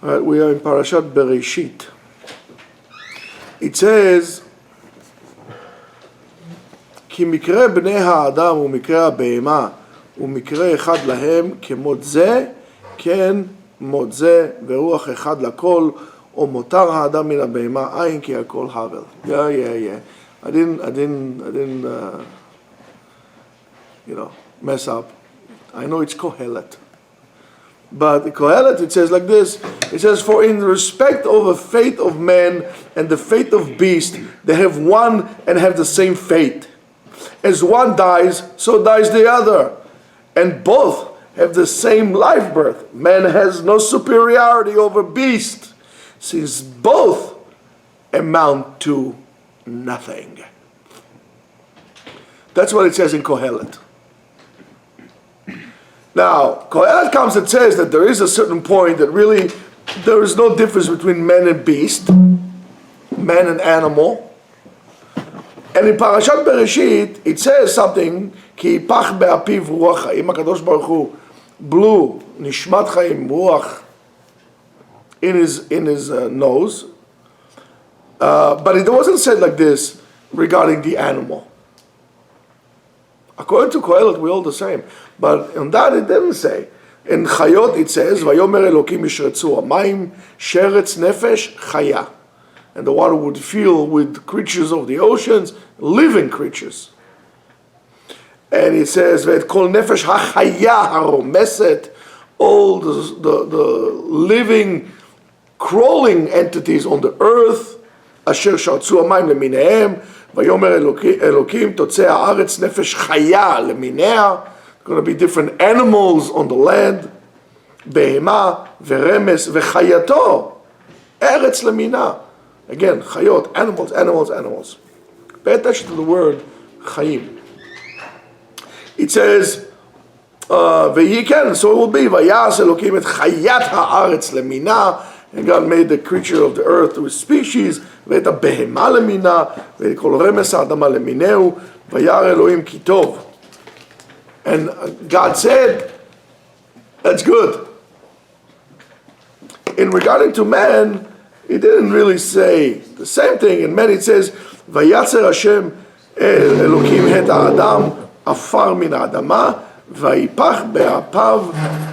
All right, we are in Parashat Bereishit. It says, כי מקרה בני האדם ומקרה הבהמה ומקרה אחד להם כמות זה, כן מות זה ורוח אחד לכל, או מותר האדם מן הבהמה אין כי הכל הבל. Yeah. I didn't mess up. I know it's Kohelet. But the Kohelet, it says like this, it says, for in respect of the fate of man and the fate of beast, they have one and have the same fate. As one dies, so dies the other. And both have the same life birth. Man has no superiority over beast, since both amount to nothing. That's what it says in Kohelet. Now, Kohelet comes and says that there is a certain point that really there is no difference between man and beast, man and animal. And in Parashat Bereishit, it says something, כי יפח באפיו רוח חיים, הקדוש ברוך הוא blew נשמת חיים, רוח in his nose. But it wasn't said like this regarding the animal. According to Kohelet, we're all the same. But on that it didn't say. In Chayot it says, ויאמר אלוקים ישרצו המים שרץ נפש חיה. And the water would fill with creatures of the oceans, living creatures. And it says, ואת כל נפש החיה הרומסת, all the living, crawling entities on the earth, אשר שרצו המים למיניהם, ויאמר אלוקים תוצא הארץ נפש חיה למיניה. Going to be different animals on the land, בהמה ורמס וחייתו, ארץ למינה. Again, חיות, animals. Pay attention to the word חיים. It says, ויהי כן, so it will be, ויעש אלוקים את חיית הארץ למינה, and God made the creature of the earth to a species, ואת הבהמה למינה, ואת כל רמס האדמה למינהו, וירא אלוהים כי טוב. And God said, that's good. In regarding to man, he didn't really say the same thing. In man it says, ויצר השם אלוקים את האדם עפר מן האדמה, ויפח באפיו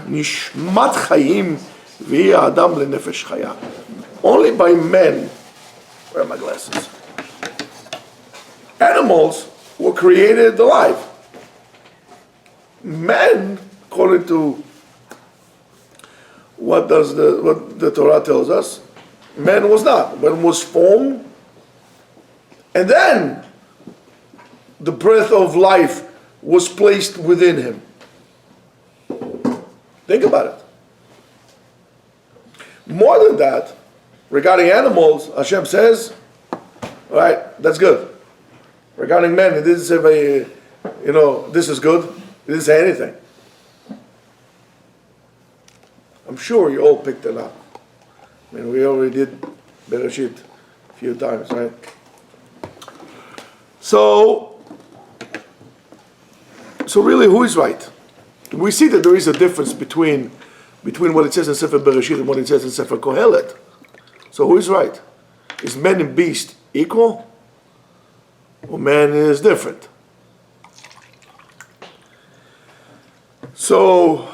נשמת חיים, ויהי האדם לנפש חיה. Only by men, where are my glasses? Animals were created alive. Man, according to what the Torah tells us, man was not. Man was formed, and then the breath of life was placed within him. Think about it. More than that, regarding animals, Hashem says, all right, that's good. Regarding men, it didn't say, this is good. It didn't say anything. I'm sure you all picked it up. I mean, we already did Bereishit a few times, right? So really, who is right? We see that there is a difference between what it says in Sefer Bereishit and what it says in Sefer Kohelet. So who is right? Is man and beast equal? Or man is different? So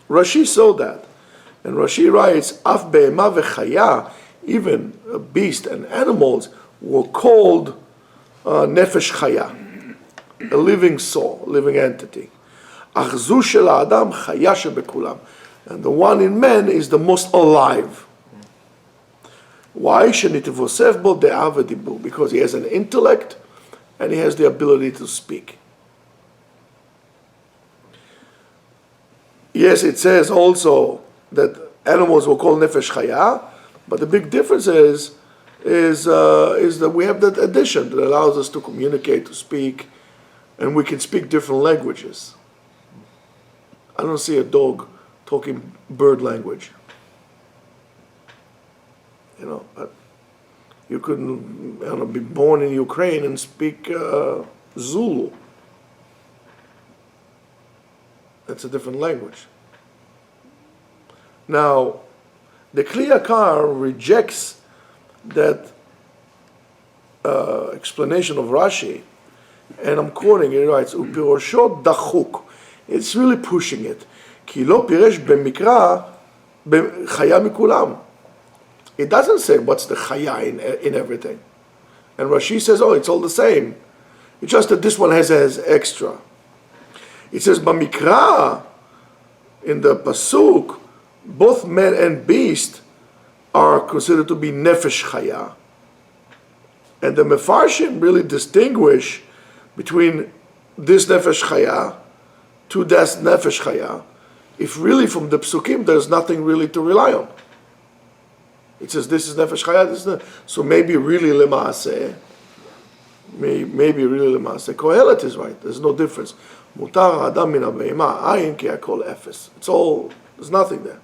Rashi saw that, and Rashi writes, Af be'ema v'chaya, even a beast and animals were called nefesh chaya, a living soul, a living entity. Ach zu shel ha'adam chaya shebekulam, and the one in man is the most alive. Why? Shenitevosef bo de'ah v'dibur, because he has an intellect and he has the ability to speak. Yes, it says also that animals were called nefesh chaya, but the big difference is that we have that addition that allows us to communicate, to speak, and we can speak different languages. I don't see a dog talking bird language. But you couldn't be born in Ukraine and speak Zulu. That's a different language. Now, the Kli Yakar rejects that explanation of Rashi, and I'm quoting, he writes, "Upirosho dachuk." It's really pushing it. כי לא פירש במקרא חיה מכולם. It doesn't say what's the chaya in everything. And Rashi says, oh, it's all the same. It's just that this one has extra. It says, Bamikra, in the Pasuk, both man and beast are considered to be nefesh chaya. And the Mefarshim really distinguish between this nefesh chaya to that nefesh chaya, if really from the Psukim there's nothing really to rely on. It says this is nefesh chaya, this is so maybe really lemaaseh, maybe really lemaaseh. Kohelet is right. There's no difference. Mutar adam min habeima ayin ki hakol efes. It's all. There's nothing there.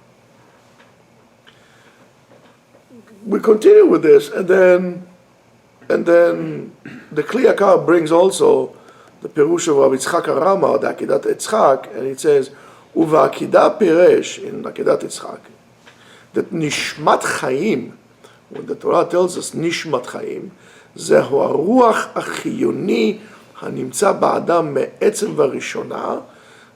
We continue with this, and then the Kli Yakar brings also the Perush of Rabbi Yitzchak Arama, the Akedat Yitzchak, and it says Uva Akedah Piresh in Akedat Yitzchak that Nishmat Chaim, when the Torah tells us Nishmat Chaim, Zehu Haruach Achiyoni Hanimtza Ba'adam Me'etzem Varishona.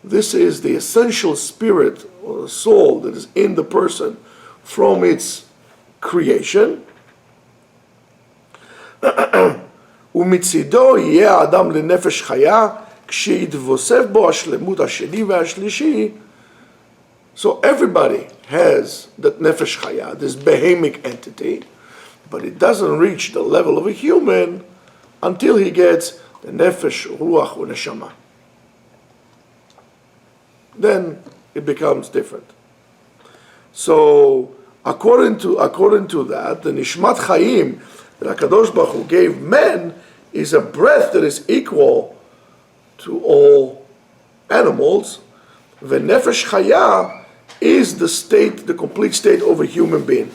This is the essential spirit or the soul that is in the person from its creation. ומצידו יהיה האדם לנפש חיה כשיתווסף בו השלמות השני והשלישי. So everybody has that nefesh chaya, this behemic entity, but it doesn't reach the level of a human until he gets the nefesh, ruach, or neshama. Then it becomes different. So according to that, the nishmat chayim that HaKadosh Baruch Hu gave men is a breath that is equal to all animals. The nefesh chaya is the state, the complete state of a human being.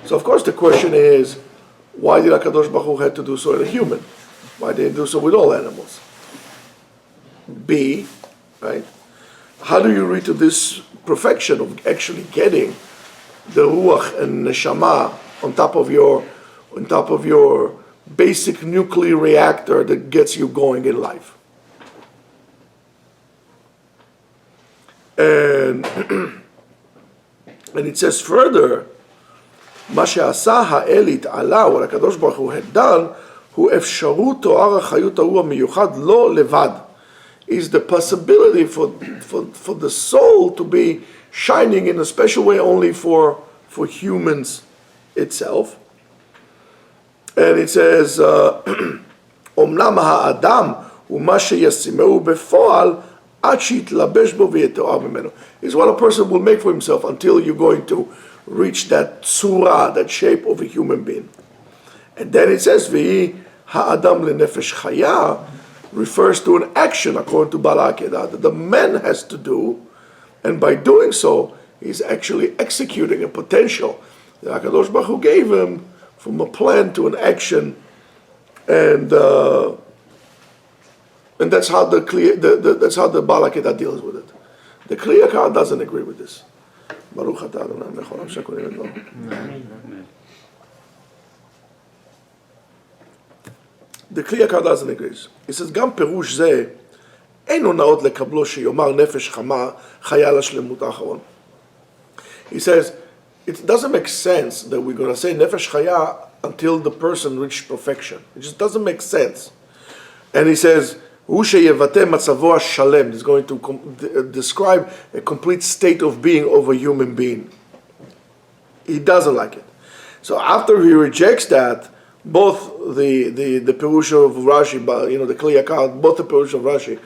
So of course the question is, why did HaKadosh Baruch Hu have to do so in a human? Why didn't he do so with all animals? B, right? How do you reach to this perfection of actually getting the ruach and neshama on top of your basic nuclear reactor that gets you going in life? And it says further, מה שעשה האל התעלה, what הקדוש ברוך הוא had done, הוא אפשרות תואר החיות ההוא המיוחד לא לבד. Is the possibility for the soul to be shining in a special way only for humans itself. And it says, אומנם האדם הוא מה שישימהו בפועל עד שיתלבש בו ויתואר ממנו. Is what a person will make for himself until you're going to reach that tzura, that shape of a human being. And then it says, ויהי האדם לנפש חיה, refers to an action according to Baal HaAkedah that the man has to do, and by doing so, he's actually executing a potential that HaKadosh Baruch Hu gave him from a plan to an action, and that's how the Baal HaAkedah deals with it. The Kli Yakar doesn't agree with this. Baruch atah Adonai melech haolam shekolim et lo. The Kli Yakar doesn't agree. He says, גם פירוש זה אינו נאות לקבלו שיאמר נפש חיה לשלמות האחרון. He says, it doesn't make sense that we're going to say nefesh chaya until the person reached perfection. It just doesn't make sense. And he says, הוא שיבטא מצבו השלם. He's going to describe a complete state of being of a human being. He doesn't like it. So after he rejects that, both the Perush of Rashi, the Kli Yakar, both the Perush of Rashi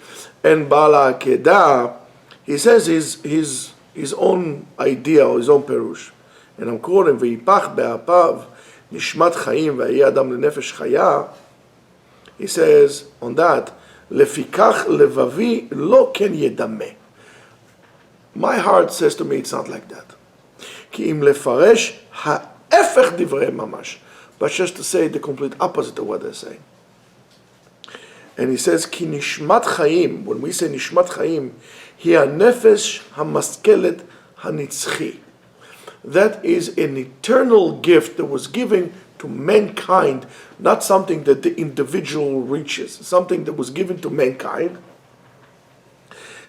and Baal HaAkedah, he says his own idea or his own Perush. And I'm quoting, ויפח באפיו נשמת חיים ויהיה אדם לנפש חיה. He says on that, לפיכך לבבי לא כן ידמה. My heart says to me it's not like that. כי אם לפרש ההפך דברי ממש. But just to say the complete opposite of what they're saying. And he says, Ki nishmat chaim, when we say nishmat chaim, היא הנפש המשכלת הנצחי. That is an eternal gift that was given to mankind, not something that the individual reaches, something that was given to mankind.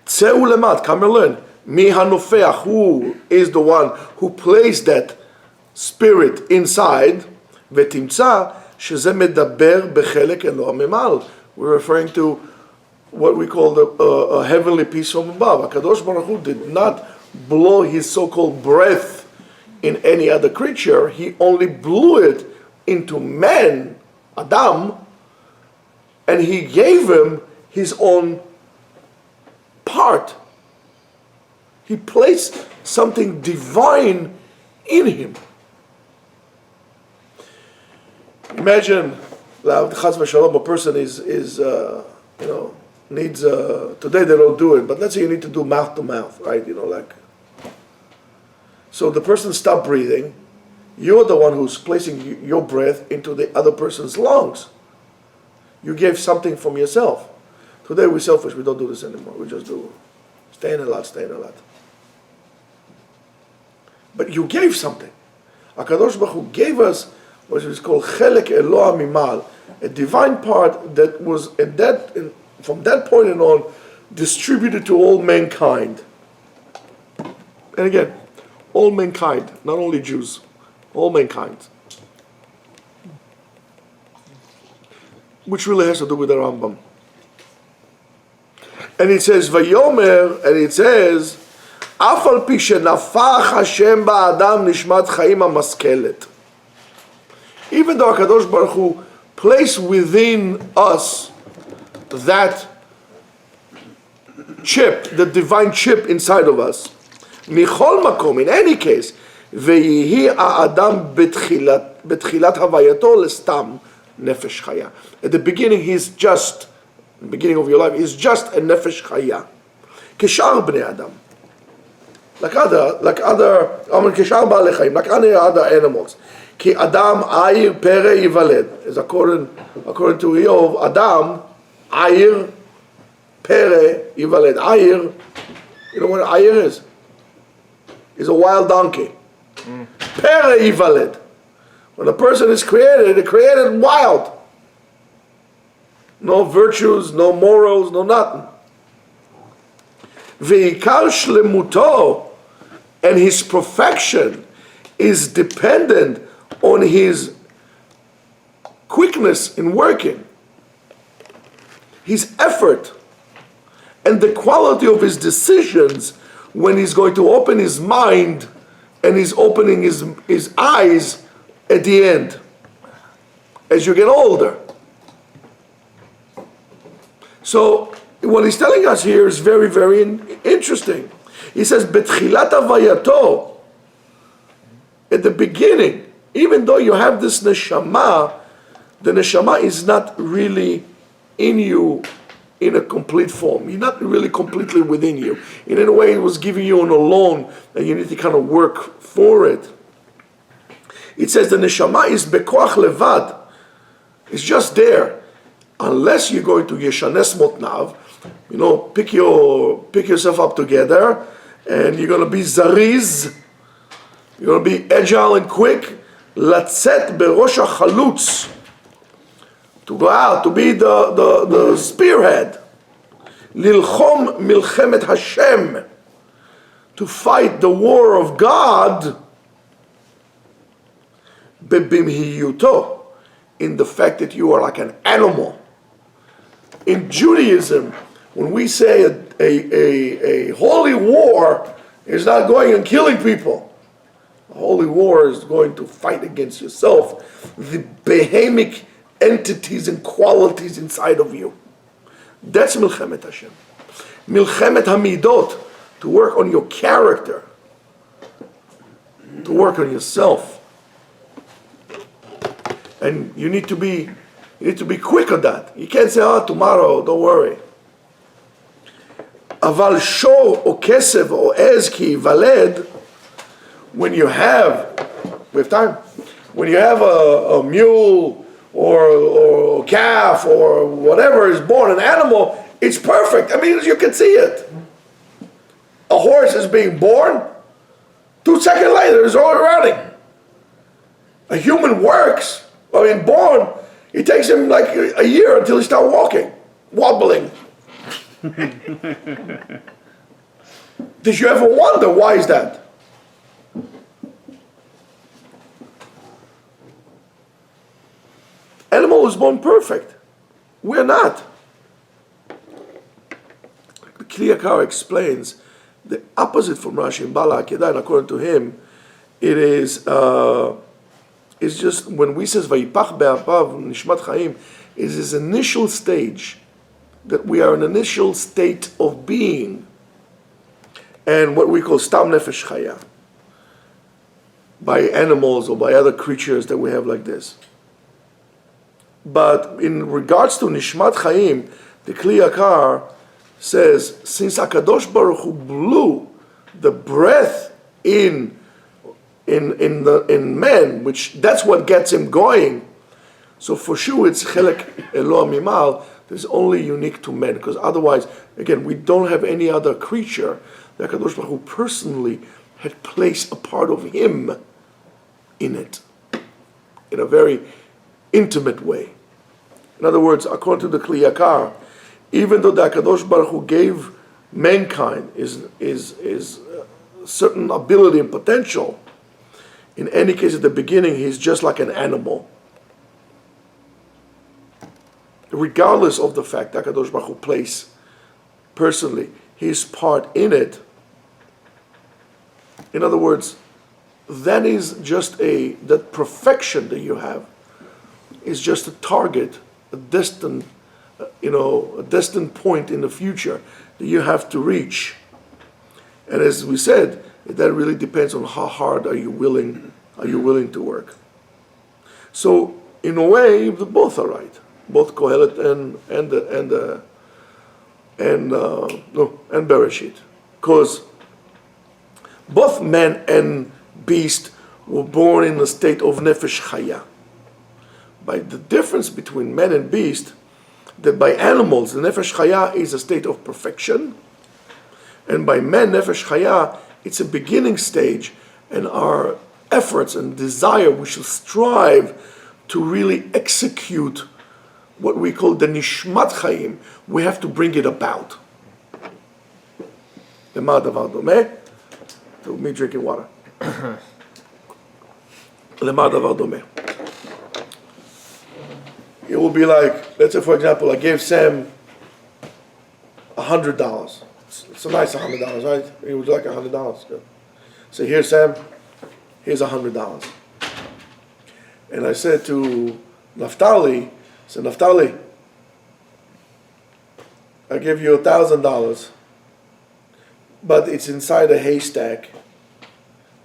צאו למד, come and learn. מי הנופח, who is the one who placed that spirit inside, ותמצא שזה מדבר בחלק אלוה ממעל. We're referring to what we call a heavenly peace from above. HaKadosh Baruch Hu did not blow his so-called breath in any other creature. He only blew it into man, Adam, and he gave him his own part. He placed something divine in him. Imagine, chas v'shalom, a person needs, today they don't do it, but let's say you need to do mouth to mouth, right? So the person stopped breathing. You're the one who's placing your breath into the other person's lungs. You gave something from yourself. Today we're selfish, we don't do this anymore. We just do stay in a lot. But you gave something. HaKadosh Baruch Hu gave us what is called chelek Eloah mimal, a divine part that was from that point on distributed to all mankind. And again, all mankind, not only Jews, all mankind. Which really has to do with the Rambam. And it says, Vayomer, and it says, אף על פי שנפח השם באדם נשמת חיים המשכלת. Even though HaKadosh Baruch Hu placed within us that chip, the divine chip inside of us, מכל מקום, in any case, ויהי האדם בתחילת הווייתו לסתם נפש חיה. At the beginning, the beginning of your life, he's just a nefesh chaya. כשאר בני אדם. Like other animals. כי אדם עיר פרא ייוולד. As according to Eov, אדם עיר פרא ייוולד. עיר, you know what עיר is? It's a wild donkey. פרא ייוולד. When a person is created, they're created wild. No virtues, no morals, no nothing. ועיקר שלמותו, and his perfection is dependent on his quickness in working, his effort, and the quality of his decisions when he's going to open his mind and he's opening his eyes at the end, as you get older. So what he's telling us here is very, very interesting. He says, "Betchilat havayato," at the beginning, even though you have this neshama, the neshama is not really in you in a complete form. You're not really completely within you. In a way, it was giving you on a loan, and you need to kind of work for it. It says the neshama is bekoach levad. It's just there. Unless you're going to Yeshanes Motnav, pick yourself up together, and you're going to be zariz, you're going to be agile and quick, latzet berosh hachalutz, to go out, to be the spearhead, lilchom milchemet Hashem, to fight the war of God, bebimhiyuto, in the fact that you are like an animal. In Judaism, when we say a holy war is not going and killing people, a holy war is going to fight against yourself, the behemic entities and qualities inside of you. That's Milchemet Hashem. Milchemet Hamidot, to work on your character, to work on yourself. And you need to be quick on that. You can't say, tomorrow, don't worry. Aval shor or kesev or ez ki valed, when you have, we have time, when you have a mule or a calf or whatever is born, an animal, it's perfect. I mean, you can see it. person is being born, 2 seconds later, he's already running. A human works, born, it takes him like a year until he starts walking, wobbling. Did you ever wonder why is that? Animal was born perfect. We're not. The Kli Yakar explains the opposite from Rashi in Bala Akedah, and according to him, it is it's just when we says Vayipach be'apav nishmat chaim, is his initial stage, that we are an initial state of being, and what we call stam nefesh chaya, by animals or by other creatures that we have like this. But in regards to nishmat chaim, the Kli Yakar says, since Akadosh Baruch Hu blew the breath in man, which that's what gets him going, so for sure it's chelek elo mimal. It's only unique to men, because otherwise, again, we don't have any other creature that Akadosh Baruch Hu personally had placed a part of him in it, in a very intimate way. In other words, according to the Kli Yakar, even though the Akadosh Baruch Hu gave mankind is certain ability and potential, in any case at the beginning he's just like an animal. Regardless of the fact that Akadosh Baruch Hu placed personally his part in it. In other words, that is just that perfection that you have is just a target, a distant point in the future that you have to reach. And as we said, that really depends on how hard are you willing to work. So in a way, both are right, both Kohelet and Bereishit, because both man and beast were born in a state of nefesh chaya. By the difference between man and beast, that by animals the nefesh chaya is a state of perfection, and by man nefesh chaya it's a beginning stage, and our efforts and desire, we shall strive to really execute what we call the nishmat chayim. We have to bring it about. Lema davar domeh, to me drinking water. Lema davar domeh. It will be like, let's say for example, I gave Sam $100. It's a nice $100, right? It was like $100. Good. So here, Sam, here's $100. And I said to Naftali, Naftali, I give you $1,000, but it's inside a haystack,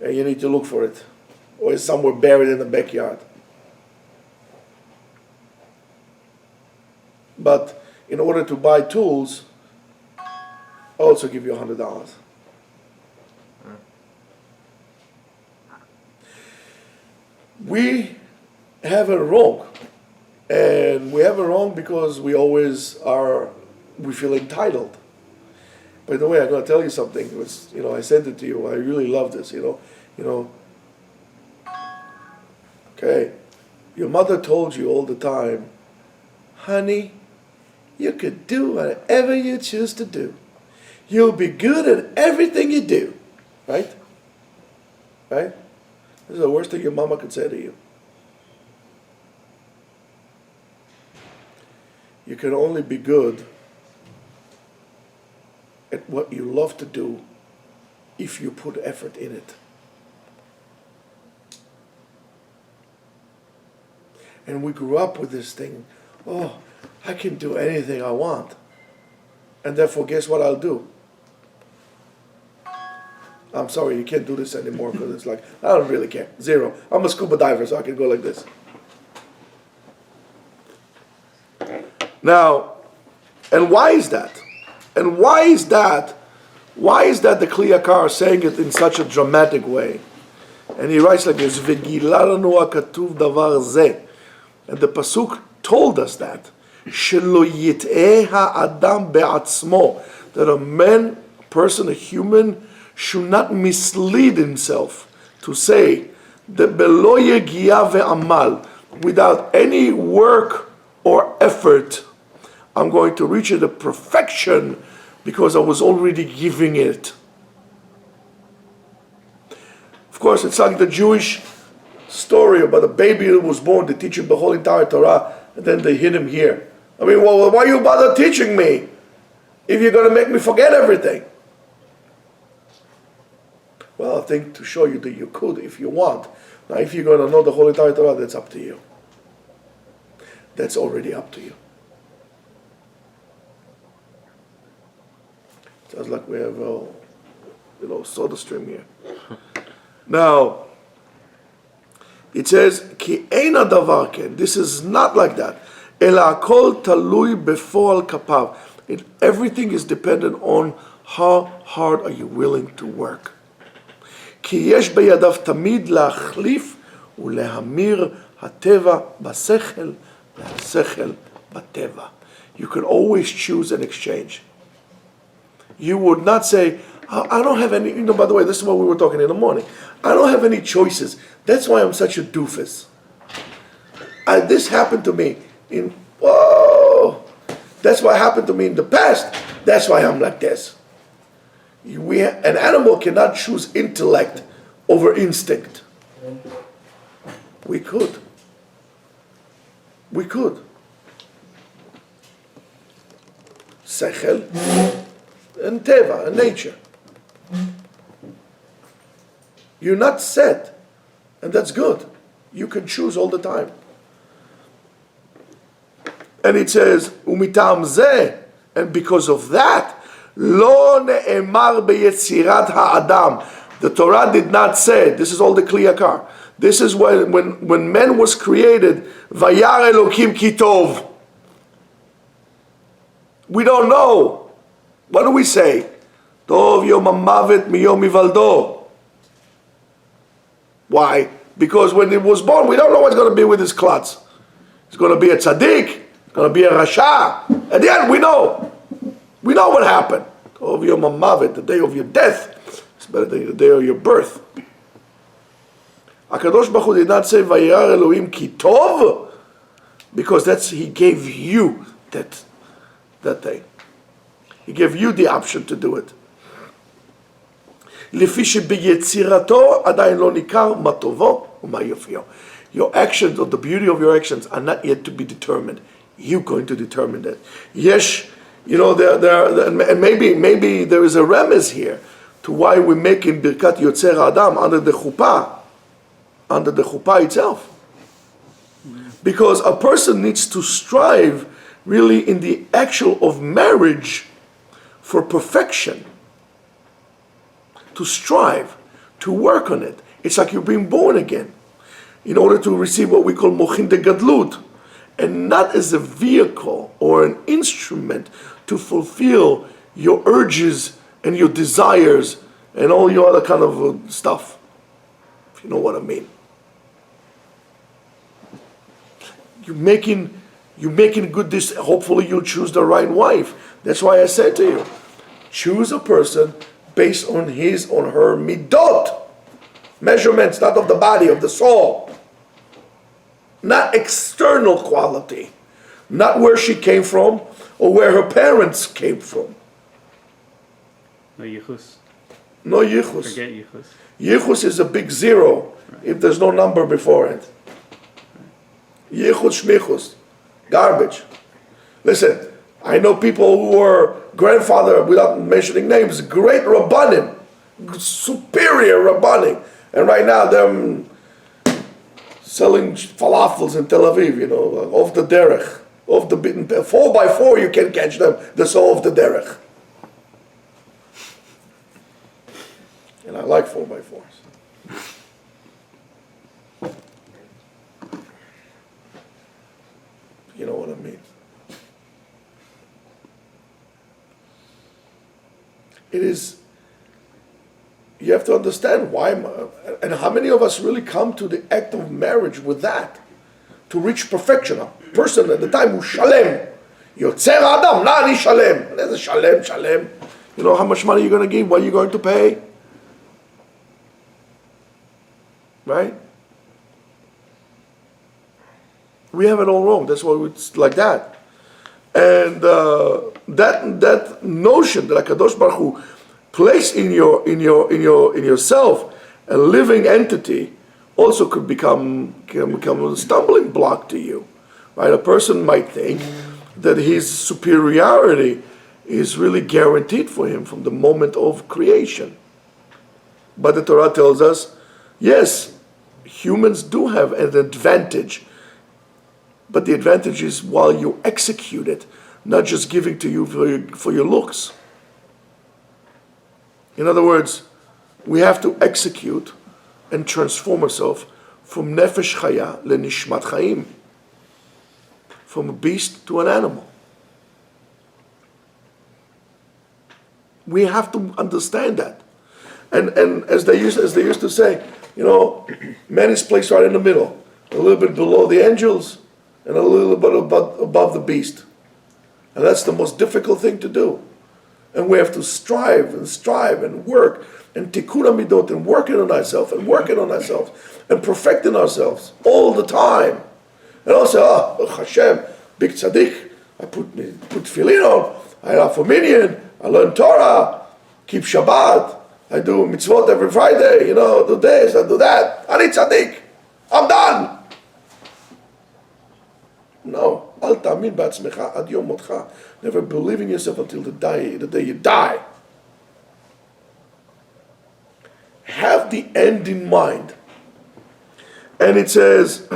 and you need to look for it, or it's somewhere buried in the backyard. But in order to buy tools, I'll also give you $100. We have it wrong. And we have it wrong because we always we feel entitled. By the way, I'm going to tell you something. It was, I sent it to you. I really love this, Okay, your mother told you all the time, honey, you could do whatever you choose to do. You'll be good at everything you do. Right? Right? This is the worst thing your mama could say to you. You can only be good at what you love to do if you put effort in it. And we grew up with this thing, I can do anything I want. And therefore, guess what I'll do? I'm sorry, you can't do this anymore because it's like, I don't really care. Zero. I'm a scuba diver, so I can go like this. Now, and why is that? And why is that the Kli Yakar saying it in such a dramatic way? And he writes like this, V'gila lanu hakatuv davar zeh. And the Pasuk told us that. Shelo yit'eh ha'adam be'atzmo. That a person, a human, should not mislead himself to say that belo yegia ve'amal, without any work or effort, I'm going to reach the perfection because I was already giving it. Of course, it's like the Jewish story about a baby that was born. They teach him the whole entire Torah, and then they hit him here. I mean, well, why you bother teaching me if you're going to make me forget everything? Well, I think to show you that you could if you want. Now, if you're going to know the whole entire Torah, that's up to you. That's already up to you. Sounds like we have a soda stream here. Now, it says, Ki eina davar ken. This is not like that. Ela hakol talui befoal kapav. Everything is dependent on how hard are you willing to work. Ki yesh beyadav tamid להחליף ולהמיר הטבע בשכל והשכל בטבע. You can always choose an exchange. You would not say, I don't have any, by the way, this is what we were talking in the morning. I don't have any choices. That's why I'm such a doofus. This happened to me that's what happened to me in the past. That's why I'm like this. An animal cannot choose intellect over instinct. We could. Sechel and teva, and nature. You're not set, and that's good. You can choose all the time. And it says, umitam zeh, and because of that, lo ne'emar beyetzirat ha'adam. The Torah did not say, this is all the kliyakar. This is when man was created, vayar Elokim ki tov. We don't know. What do we say? Tov yom hamavet miyom hivaldo. Why? Because when he was born, we don't know what's going to be with his klutz. It's going to be a tzaddik. It's going to be a rasha. At the end, we know. We know what happened. Tov yom hamavet, the day of your death. It's better than the day of your birth. HaKadosh Baruch Hu did not say vayar Elohim ki tov, because he gave you that thing. He gave you the option to do it. לפי שביצירתו עדיין לא ניכר מה טובו ומה יופיו. Your actions, or the beauty of your actions, are not yet to be determined. You're going to determine that. Yes, and maybe there is a remez here to why we make in Birkat Yotzer Adam under the chuppah itself. Because a person needs to strive really in the actual of marriage for perfection. To strive, to work on it. It's like you're being born again in order to receive what we call mochin de gadlut, and not as a vehicle or an instrument to fulfill your urges and your desires and all your other kind of stuff, if you know what I mean. You're making good this. Hopefully you'll choose the right wife. That's why I said to you, choose a person based on his or her midot, measurements, not of the body, of the soul, not external quality, not where she came from or where her parents came from. No yichus. No yichus. Forget yichus. Yichus is a big zero if there's no number before it. Yichus shmichus, garbage. Listen, I know people who were grandfather, without mentioning names, great rabbanim, superior rabbanim, and right now they're selling falafels in Tel Aviv, off the derech, off the 4x4 you can catch them, they're so off the derech. And I like 4x4s. You know what I mean? It is, you have to understand why, and how many of us really come to the act of marriage with that, to reach perfection. A person at the time who shalem, yotzer adam, nani shalem. There's a shalem. You know how much money you're going to give, what you're going to pay? right? We have it all wrong. That's why it's like that. And that notion that HaKadosh Baruch Hu placed in yourself a living entity also could become a stumbling block to you, right? A person might think that his superiority is really guaranteed for him from the moment of creation. But the Torah tells us, yes, humans do have an advantage, but the advantage is while you execute it, not just giving to you for your looks. In other words, we have to execute and transform ourselves from nefesh chaya lenishmat chaim, from a beast to an animal. We have to understand that. And as they used to say, man is placed right in the middle, a little bit below the angels and a little bit above the beast. And that's the most difficult thing to do. And we have to strive and work and tikkun midot and working on ourselves and perfecting ourselves all the time. And also, Hashem, big tzaddik, I put tefillin on, I have a minyan, I learn Torah, keep Shabbat, I do mitzvot every Friday, do this, I do that. Ani tzaddik, I'm done. No, al ta'amin ba'atzmecha ad yom motcha. Never believe in yourself until the day you die. Have the end in mind. And it says,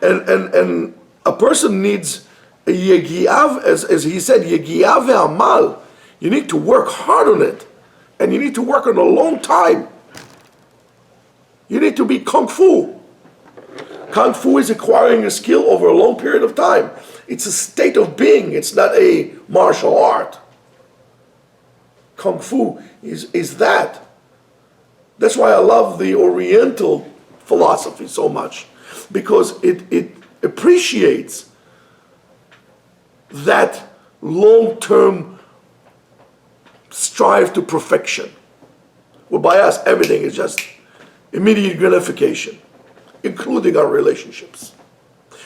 and a person needs a yegiav, as he said, yegiav ve'amal. You need to work hard on it. And you need to work on a long time. You need to be kung fu. Kung fu is acquiring a skill over a long period of time. It's a state of being. It's not a martial art. Kung fu is that. That's why I love the Oriental philosophy so much, because it appreciates that long-term strive to perfection. Well, by us, everything is just immediate gratification, including our relationships.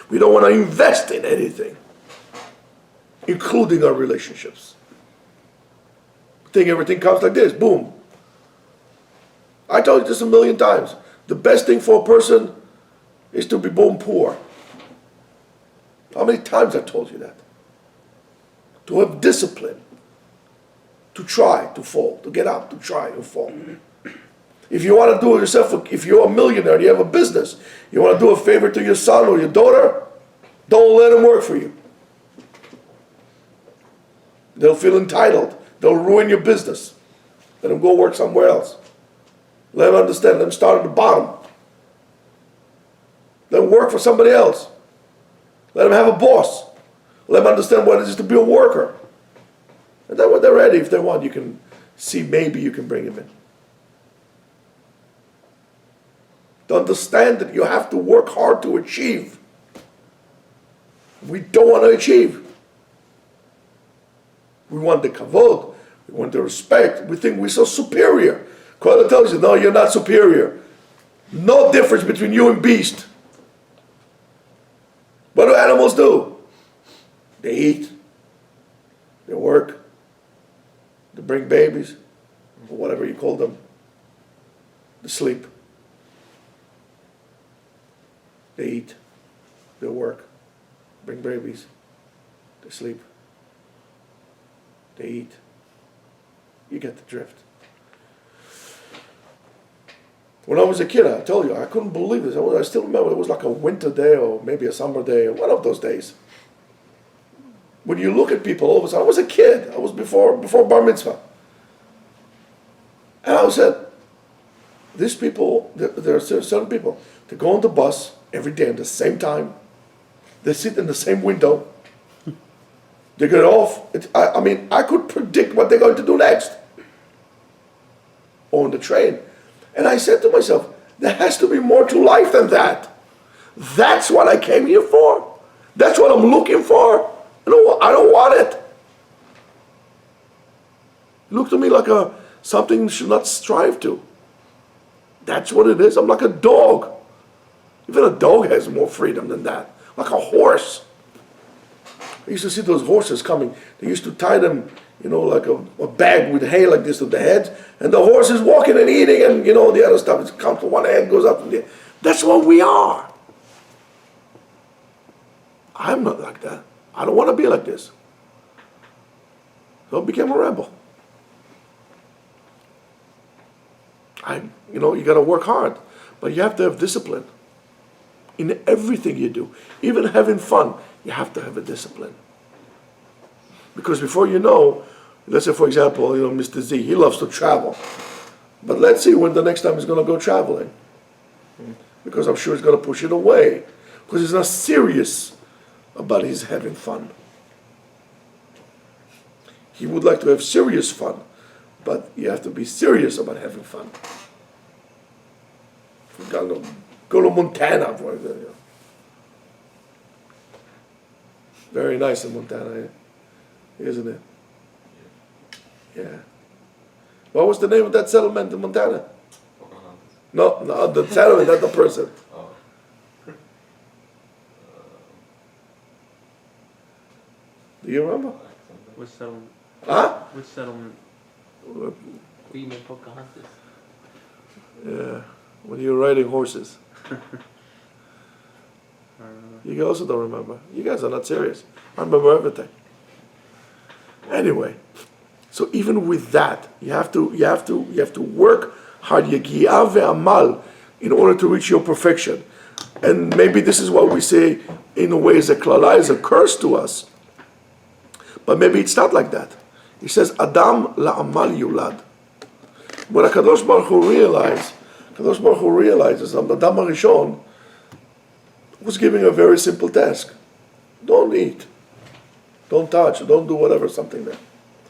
We don't want to invest in anything, including our relationships. Think everything comes like this, boom. I told you this a million times. The best thing for a person is to be born poor. How many times I told you that? To have discipline, to try to fall, to get up, to try and fall. If you want to do it yourself, if you're a millionaire and you have a business, you want to do a favor to your son or your daughter, don't let them work for you. They'll feel entitled. They'll ruin your business. Let them go work somewhere else. Let them understand. Let them start at the bottom. Let them work for somebody else. Let them have a boss. Let them understand what it is to be a worker. And then when they're ready, if they want, you can see, maybe you can bring them in. To understand that you have to work hard to achieve. We don't want to achieve. We want the kavod. We want the respect. We think we're so superior. Kohelet tells you, no, you're not superior. No difference between you and beast. What do animals do? They eat. They work. They bring babies, or whatever you call them. They sleep. They eat. They work. Bring babies. They sleep. They eat. You get the drift. When I was a kid, I told you, I couldn't believe this. I still remember it was like a winter day or maybe a summer day, one of those days. When you look at people, all of a sudden, I was a kid. I was before bar mitzvah. And I said, these people, there are certain people, they go on the bus every day at the same time. They sit in the same window. They get off. I mean, I could predict what they're going to do next. On the train. And I said to myself, there has to be more to life than that. That's what I came here for. That's what I'm looking for. I don't want it. It looked to me like something you should not strive to. That's what it is. I'm like a dog. Even a dog has more freedom than that. Like a horse. I used to see those horses coming. They used to tie them, like a bag with hay like this to the heads, and the horse is walking and eating, and the other stuff. It comes to one hand, goes up to the. That's what we are. I'm not like that. I don't want to be like this. So I became a rebel. You got to work hard, but you have to have discipline in everything you do. Even having fun, you have to have a discipline. Because before you know, let's say for example, Mr. Z, he loves to travel. But let's see when the next time he's going to go traveling. Because I'm sure he's going to push it away. Because he's not serious about his having fun. He would like to have serious fun, but you have to be serious about having fun. Go to Montana, for example. Very nice in Montana, isn't it? Yeah. What was the name of that settlement in Montana? No, the settlement, not the person. Do you remember? Which settlement? Huh? Which settlement? Female Pocahontas. Yeah, when you were riding horses. You also don't remember. You guys are not serious. I remember everything. Anyway, so even with that, you have to work hard, yagiyah ve'amal, in order to reach your perfection. And maybe this is what we say in a way is a klala, is a curse to us. But maybe it's not like that. He says, Adam la'amal yulad. When HaKadosh Baruch Hu realizes Adam HaRishon was giving a very simple task. Don't eat. Don't touch. Don't do whatever, something there.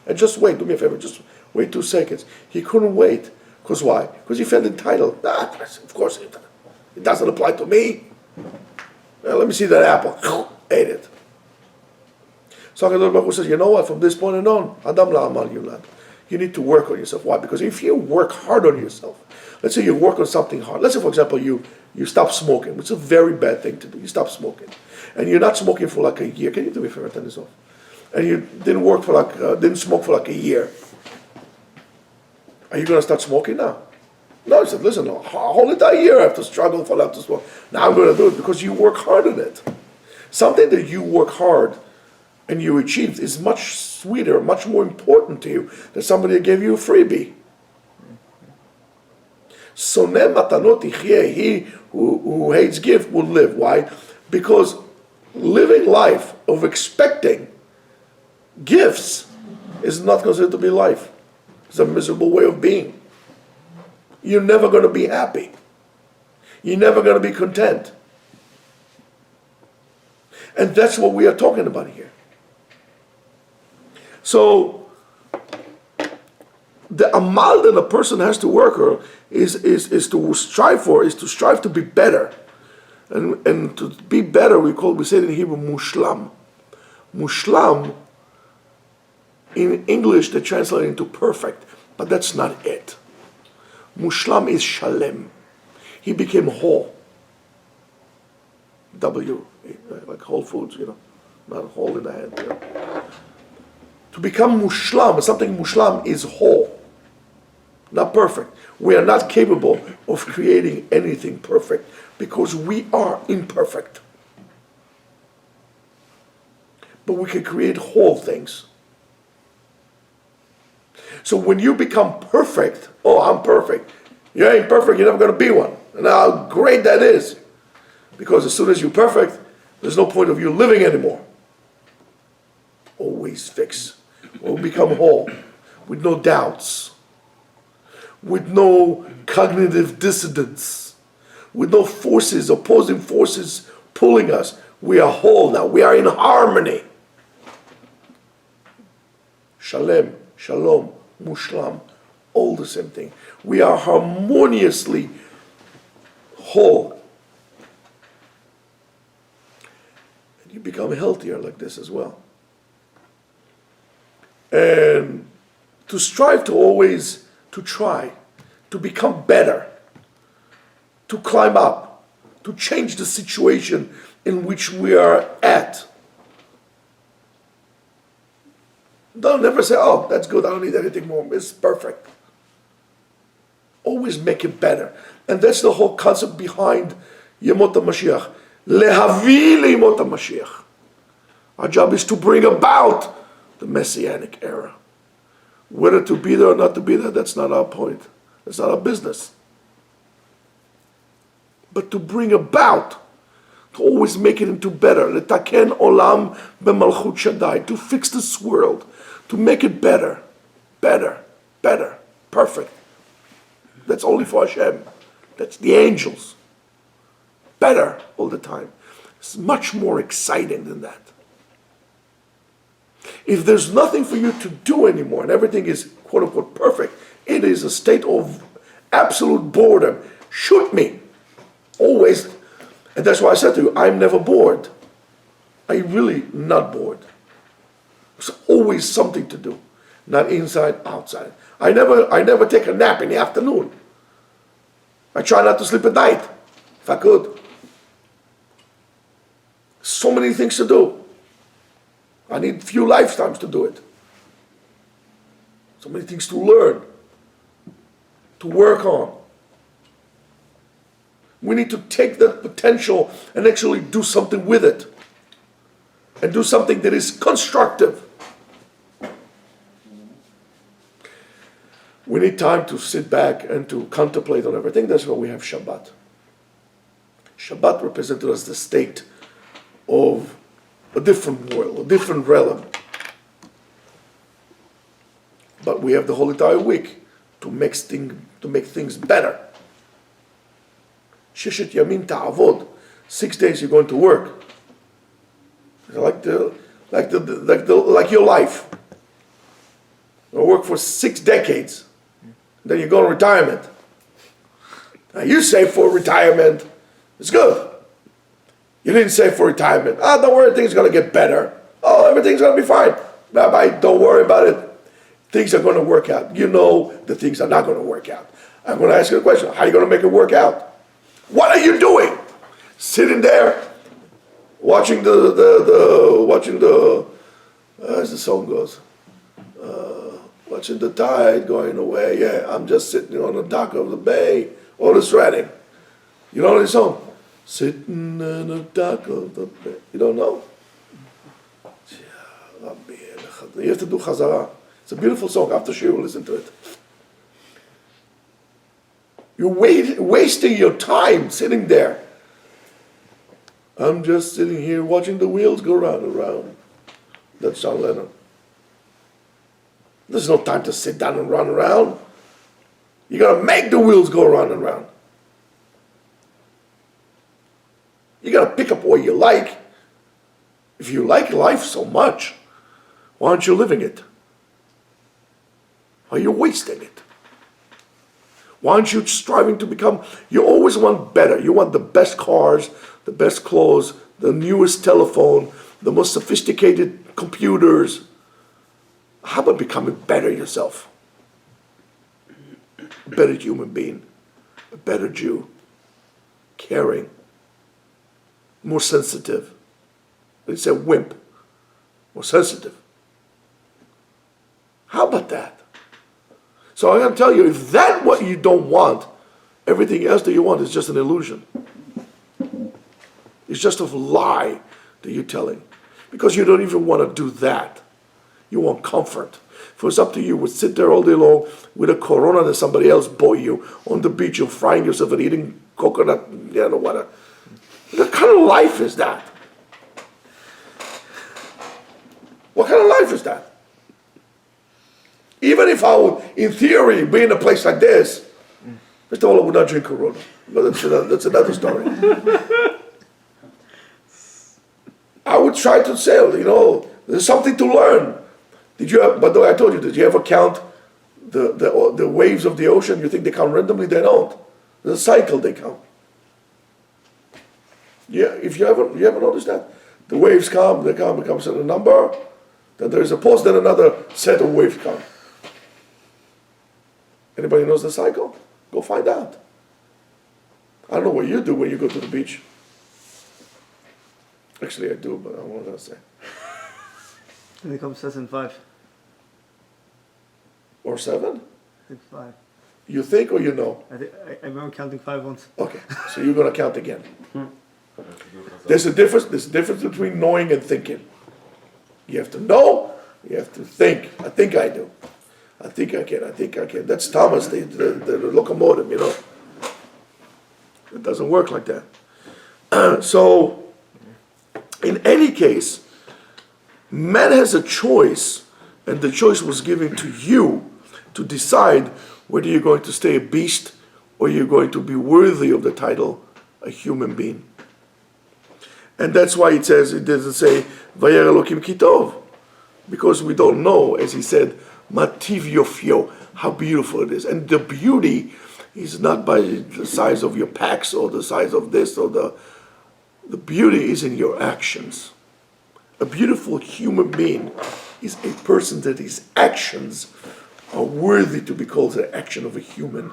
And just wait. Do me a favor. Just wait 2 seconds. He couldn't wait. Because why? Because he felt entitled. Of course, it doesn't apply to me. Well, let me see that apple. Ate it. So HaKadosh Baruch Hu says, you know what? From this point on, Adam la'amal yulad. You need to work on yourself. Why? Because if you work hard on yourself, let's say you work on something hard. Let's say, for example, you stop smoking, which is a very bad thing to do. You stop smoking. And you're not smoking for like a year. Can you do me a favor, turn this off? And you didn't smoke for like a year. Are you going to start smoking now? No, he said, listen, a whole entire year I have to struggle for that to smoke. Now I'm going to do it because you work hard on it. Something that you work hard and you achieved is much sweeter, much more important to you than somebody that gave you a freebie. Soneh matanot yichyeh, he who hates gift will live. Why? Because living life of expecting gifts is not considered to be life. It's a miserable way of being. You're never going to be happy. You're never going to be content. And that's what we are talking about here. So, the amal that a person has to work on is to strive to be better. And to be better, we say it in Hebrew, mushlam. Mushlam, in English, they translate it into perfect, but that's not it. Mushlam is shalem. He became whole. W, like Whole Foods, not whole in the head. To become mushlam, something mushlam is whole, not perfect. We are not capable of creating anything perfect because we are imperfect. But we can create whole things. So when you become perfect, I'm perfect. You ain't perfect, you're never going to be one. And how great that is. Because as soon as you're perfect, there's no point of you living anymore. Always fix. Or become whole. With no doubts. With no cognitive dissonance. With no forces, opposing forces pulling us. We are whole now. We are in harmony. Shalem, shalom, mushlam, all the same thing. We are harmoniously whole. And you become healthier like this as well. And to strive to always, to try, to become better. to climb up, to change the situation in which we are at. Don't never say, oh, that's good, I don't need anything more, it's perfect. Always make it better. And that's the whole concept behind Yemot HaMashiach. Lehavi Yemot HaMashiach. Our job is to bring about the Messianic era. Whether to be there or not to be there, that's not our point. That's not our business. But to bring about, to always make it into better. Letaken olam b'malchut Shaddai. To fix this world. To make it better. Better. Better. Perfect. That's only for Hashem. That's the angels. Better all the time. It's much more exciting than that. If there's nothing for you to do anymore and everything is quote unquote perfect, it is a state of absolute boredom. Shoot me. Always. And that's why I said to you, I'm never bored. I'm really not bored. There's always something to do. Not inside, outside. I never take a nap in the afternoon. I try not to sleep at night, if I could. So many things to do. I need few lifetimes to do it. So many things to learn, to work on. We need to take that potential and actually do something with it. And do something that is constructive. We need time to sit back and to contemplate on everything. That's why we have Shabbat. Shabbat represented as the state of a different world, a different realm. But we have the whole entire week to make things better. Shishet Yamin Ta'avod. 6 days you're going to work. Like your life. You work for 6 decades. Then you go on retirement. Now you save for retirement. It's good. You didn't save for retirement. Don't worry, things are going to get better. Oh, everything's going to be fine. Rabbi, don't worry about it. Things are going to work out. You know the things are not going to work out. I'm going to ask you a question. How are you going to make it work out? What are you doing? Sitting there, watching the as the song goes, watching the tide going away. Yeah, I'm just sitting on the dock of the bay. Otis Redding. You know the song? Sitting on the dock of the bay. You don't know? You have to do Chazara. It's a beautiful song. After sure you will listen to it. You're wasting your time sitting there. I'm just sitting here watching the wheels go round and round. That's John Lennon. There's no time to sit down and run around. You got to make the wheels go round and round. You got to pick up what you like. If you like life so much, why aren't you living it? Are you wasting it? Why aren't you striving to become, you always want better. You want the best cars, the best clothes, the newest telephone, the most sophisticated computers. How about becoming better yourself? A better human being, a better Jew, caring, more sensitive. They say wimp, more sensitive. How about that? So I'm going to tell you, if that's what you don't want, everything else that you want is just an illusion. It's just a lie that you're telling. Because you don't even want to do that. You want comfort. If it's up to you, would sit there all day long with a Corona that somebody else bought you on the beach, you're frying yourself and eating coconut, what kind of life is that? What kind of life is that? Even if I would, in theory, be in a place like this, first of all, I would not drink Corona. But that's another story. I would try to sail, there's something to learn. By the way, I told you, did you ever count the waves of the ocean? You think they count randomly? They don't. There's a cycle they count. Yeah, if you ever noticed that? The waves come, becomes a number, then there is a pause, then another set of waves come. Anybody knows the cycle? Go find out. I don't know what you do when you go to the beach. Actually, I do, but I don't know what to say. I think I'm 5. Or 7? I think 5. You think or you know? I remember counting 5 once. Okay, so you're going to count again. There's a difference between knowing and thinking. You have to know, you have to think. I think I do. I think I can. That's Thomas, the locomotive, you know. It doesn't work like that. So, in any case, man has a choice, and the choice was given to you to decide whether you're going to stay a beast or you're going to be worthy of the title, a human being. And that's why it doesn't say, Vayer Elokim Kitov, because we don't know, as he said, Mativ Yofio, how beautiful it is. And the beauty is not by the size of your packs or the size of this or the beauty is in your actions. A beautiful human being is a person that his actions are worthy to be called the action of a human,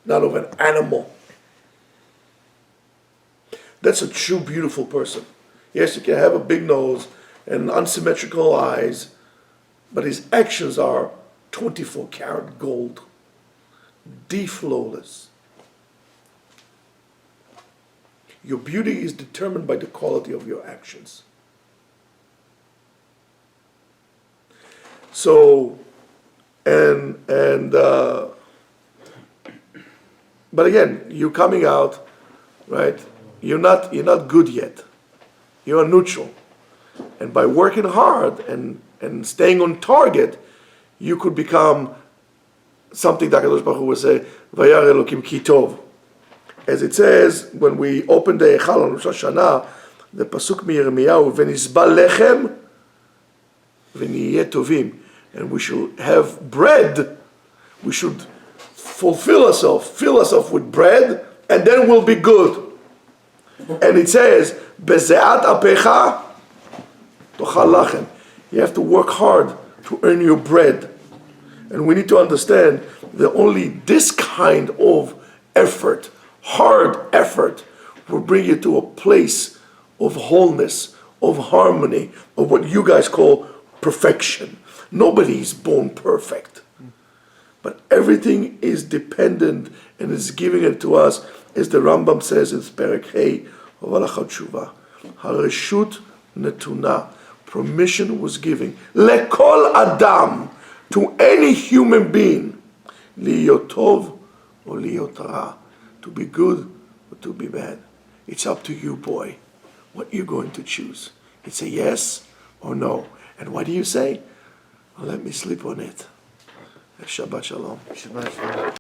not of an animal. That's a true beautiful person. Yes, you can have a big nose and unsymmetrical eyes, but his actions are 24 karat gold, flawless. Your beauty is determined by the quality of your actions. So, but again, you're coming out, right? You're not good yet. You're neutral. And by working hard and staying on target, you could become something that HaKadosh Baruch Hu will say, Vayar Elokim Kitov. As it says, when we open the Echal on Rosh Hashanah, the Pasuk mi Yirmiyahu, V'nizbal lechem, v'niyeh tovim. And we should have bread, we should fill ourselves with bread, and then we'll be good. And it says, Bezeat apecha tochal lachem. You have to work hard to earn your bread. And we need to understand that only this kind of effort, hard effort, will bring you to a place of wholeness, of harmony, of what you guys call perfection. Nobody is born perfect. But everything is dependent and is giving it to us, as the Rambam says in Perek Hey of Halachot Tshuva. Hareshut netuna. Permission was given. Lekol Adam. To any human being. Liyot tov or liyot ra. To be good or to be bad. It's up to you, boy. What you're going to choose. It's a yes or no. And what do you say? Well, let me sleep on it. Shabbat shalom. Shabbat shalom.